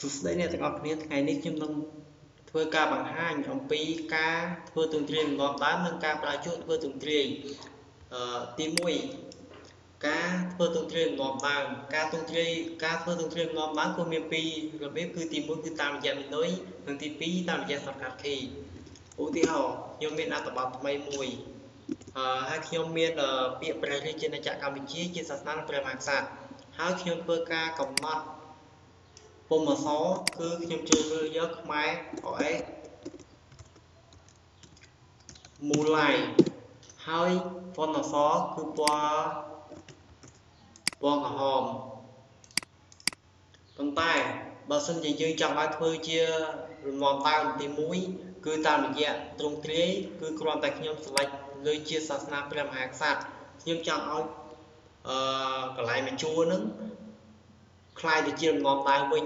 សួស្តីអ្នកទាំងអស់គ្នាថ្ងៃនេះខ្ញុំនឹងធ្វើការបង្ហាញអំពីការធ្វើទ្រង់ទ្រាយលំនាំដើមនិងការប្រើជក់ធ្វើទ្រង់ទ្រាយទី1ការធ្វើទ្រង់ទ្រាយលំនាំដើមការធ្វើទ្រង់ទ្រាយលំនាំដើមគឺមានពីររបៀបគឺទី1គឺតាមរយៈមីនុយនិងទី2តាមរយៈ shortcut key ឧទាហរណ៍ខ្ញុំមានអត្ថបទថ្មីមួយហើយខ្ញុំមានពាក្យព្រះរាជាណាចក្រកម្ពុជាជាសាសនាព្រះមហាក្សត្រហើយខ្ញុំធ្វើការកំណត់ពុំអក្សរគឺខ្ញុំជ្រើសរើសយកខ្មែរ OS មូលឡាយហើយ font អក្សរគឺពណ៌ក្រហមប៉ុន្តែបើសិនជាយើងចង់ឲ្យធ្វើជាលំនាំដើមទី1គឺតាមរយៈទ្រង់ទ្រាយគឺគ្រាន់តែខ្ញុំselectលើជាសាសនាព្រះមហាក្សត្រខ្ញុំចង់ឲ្យកន្លែងបញ្ជួរនឹងคล้ายទៅជាលំនាំដើមវិញ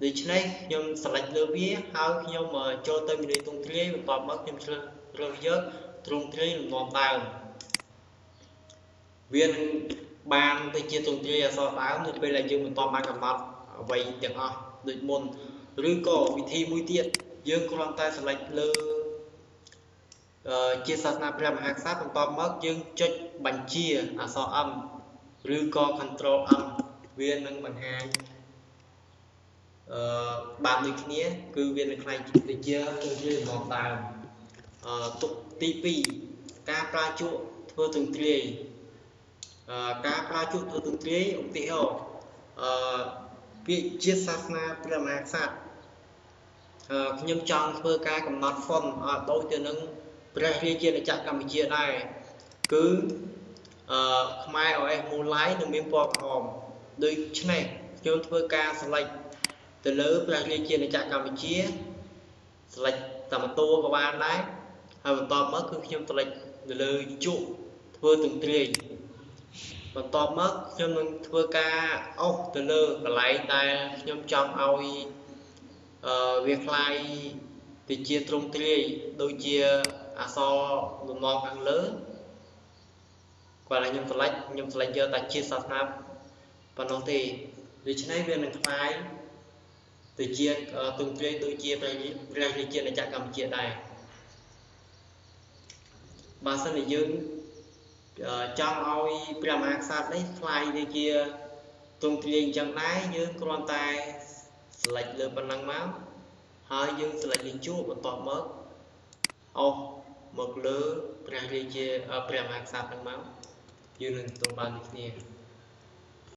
ដូច្នេះខ្ញុំselectលើវាហើយខ្ញុំចូលទៅមេនុយទ្រង់ទ្រាយបន្ទាប់មកខ្ញុំជ្រើសរើសយកទ្រង់ទ្រាយលំនាំដើមវានឹងបានទៅជាទ្រង់ទ្រាយអក្សរដើមនៅពេលដែលយើងបន្តបានកំណត់អ្វីទាំងអស់ដូចមុនឬក៏វិធីមួយទៀតយើងគ្រាន់តែselectលើជាសាសនាព្រះមហាក្សត្របន្ទាប់មកយើងចុចបញ្ជាអក្សរ M ឬក៏ Control M វានឹងបង្ហាញបានដូចគ្នាគឺវានឹងខ្លាយទៅជាទ្រង់ទ្រាយលំនាំដើមទុកទី2ការប្រើជក់ធ្វើទ្រង់ទ្រាយការប្រើជក់ធ្វើទ្រង់ទ្រាយឧទាហរណ៍ពាក្យជាសាសនាព្រះមហាក្សត្រខ្ញុំចង់ធ្វើការកំណត់ font ឲ្យដូចទៅនឹងព្រះរាជាណាចក្រកម្ពុជាដែរគឺខ្មែរ OS មូលឡាយនឹងមានពណ៌ក្រហមដូច្នេះខ្ញុំធ្វើការ select ទៅលើព្រះរាជាណាចក្រកម្ពុជា select តាមតួក៏បានដែរហើយបន្ទាប់មកគឺខ្ញុំ select ទៅលើជក់ធ្វើទ្រង់ទ្រាយបន្ទាប់មកខ្ញុំនឹងធ្វើការអុសទៅលើកន្លែងដែលខ្ញុំចង់ឲ្យវាคล้ายទៅជាទ្រង់ទ្រាយដូចជាអក្សរលំនាំខាងលើគាត់ឲ្យខ្ញុំ select យកតែជាសាសនាប៉ុណ្ណោះទេដូច្នេះវានឹងคล้ายទៅជាទ្រង់ទ្រាយដូចជាព្រះរាជាណាចក្រកម្ពុជាដែរបើសិនជាយើងចង់ឲ្យព្រះមហាក្សត្រនេះคล้ายទៅជាទ្រង់ទ្រាយអញ្ចឹងដែរយើងគ្រាន់តែ select លើប៉ុណ្ណឹងមកហើយយើង select លើជួរបន្ទាប់មកអុសមកលើព្រះរាជាព្រះមហាក្សត្រហ្នឹងមកយើងនឹងទទួលបានដូចគ្នា